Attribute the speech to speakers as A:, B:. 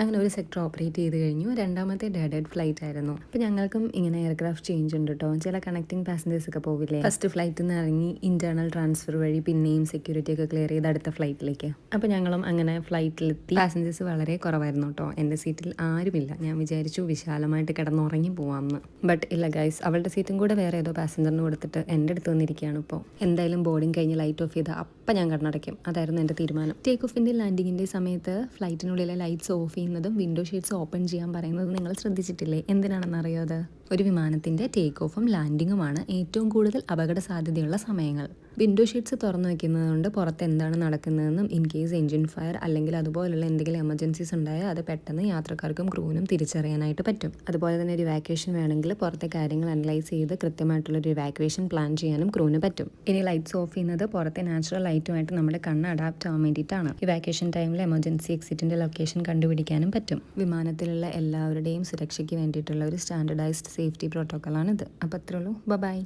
A: അങ്ങനെ ഒരു sector operate ചെയ്ത് കഴിഞ്ഞു. രണ്ടാമത്തെ ഡെഡ് ഫ്ലൈറ്റ് ആയിരുന്നു. അപ്പോൾ ഞങ്ങൾക്കും ഇങ്ങനെ എയർക്രാഫ്റ്റ് ചേഞ്ച് ഉണ്ട് കേട്ടോ. ചില കണക്റ്റിംഗ് പാസഞ്ചേഴ്സ് ഒക്കെ പോകില്ലേ, ഫസ്റ്റ് ഫ്ലൈറ്റിൽ നിന്ന് ഇറങ്ങി ഇന്റേണൽ ട്രാൻസ്ഫർ വഴി പിന്നെയും സെക്യൂരിറ്റി ഒക്കെ ക്ലിയർ ചെയ്ത് അടുത്ത ഫ്ലൈറ്റിലേക്ക്. അപ്പോൾ ഞങ്ങളും അങ്ങനെ ഫ്ലൈറ്റിലെത്തി. പാസഞ്ചേഴ്സ് വളരെ കുറവായിരുന്നു കേട്ടോ. എൻ്റെ സീറ്റിൽ ആരുമില്ല. ഞാൻ വിചാരിച്ചു വിശാലമായിട്ട് കിടന്നുറങ്ങി പോവാമെന്ന്. ബട്ട് ഇല്ല ഗൈസ്, അവളുടെ സീറ്റും കൂടെ വേറെ ഏതോ പാസഞ്ചറിന് കൊടുത്തിട്ട് എൻ്റെ അടുത്ത് വന്നിരിക്കുകയാണ് ഇപ്പോൾ. എന്തായാലും ബോർഡിംഗ് കഴിഞ്ഞ് ലൈറ്റ് ഓഫ് ചെയ്ത് അപ്പം ഞാൻ കണ്ണടയ്ക്കും. അതായിരുന്നു എൻ്റെ തീരുമാനം. ടേക്ക് ഓഫിൻ്റെ ലാൻഡിങ്ങിൻ്റെ സമയത്ത് ഫ്ലൈറ്റിനുള്ളിലെ ലൈറ്റ്സ് ഓഫ് ചെയ്യുന്നതും വിൻഡോ ഷീറ്റ്സ് ഓപ്പൺ ചെയ്യാൻ പറയുന്നതും നിങ്ങൾ ശ്രദ്ധിച്ചിട്ടില്ലേ? എന്തിനാണെന്ന് അറിയോ അത്? ഒരു വിമാനത്തിൻ്റെ ടേക്ക് ഓഫും ലാൻഡിങ്ങുമാണ് ഏറ്റവും കൂടുതൽ അപകട സാധ്യതയുള്ള സമയങ്ങൾ. വിൻഡോ ഷീറ്റ്സ് തുറന്നു വെക്കുന്നതുകൊണ്ട് പുറത്ത് എന്താണ് നടക്കുന്നതെന്നും ഇൻ കേസ് എൻജിൻ ഫയർ അല്ലെങ്കിൽ അതുപോലുള്ള എന്തെങ്കിലും എമർജൻസീസ് ഉണ്ടായാൽ അത് പെട്ടെന്ന് യാത്രക്കാർക്കും ക്രൂവിനും തിരിച്ചറിയാനായിട്ട് പറ്റും. അതുപോലെ തന്നെ ഒരു ഇവാക്വേഷൻ വേണമെങ്കിൽ പുറത്തെ കാര്യങ്ങൾ അനലൈസ് ചെയ്ത് കൃത്യമായിട്ടുള്ളൊരു ഇവാക്വേഷൻ പ്ലാൻ ചെയ്യാനും ക്രൂവിന് പറ്റും. ഇനി ലൈറ്റ്സ് ഓഫ് ചെയ്യുന്നത് പുറത്തെ നാച്ചുറൽ ലൈറ്റുമായിട്ട് നമ്മുടെ കണ്ണ് അഡാപ്റ്റ് ആവാൻ വേണ്ടിയിട്ടാണ്. ഇവാക്വേഷൻ ടൈമിൽ എമർജൻസി എക്സിറ്റിൻ്റെ ലൊക്കേഷൻ കണ്ടുപിടിക്കാനും പറ്റും. വിമാനത്തിലുള്ള എല്ലാവരുടെയും സുരക്ഷയ്ക്ക് വേണ്ടിയിട്ടുള്ള ഒരു സ്റ്റാൻഡർഡൈസ്ഡ് സേഫ്റ്റി പ്രോട്ടോക്കോളാണിത്. അപ്പോൾ അത്രേ ഉള്ളൂ. ബൈ.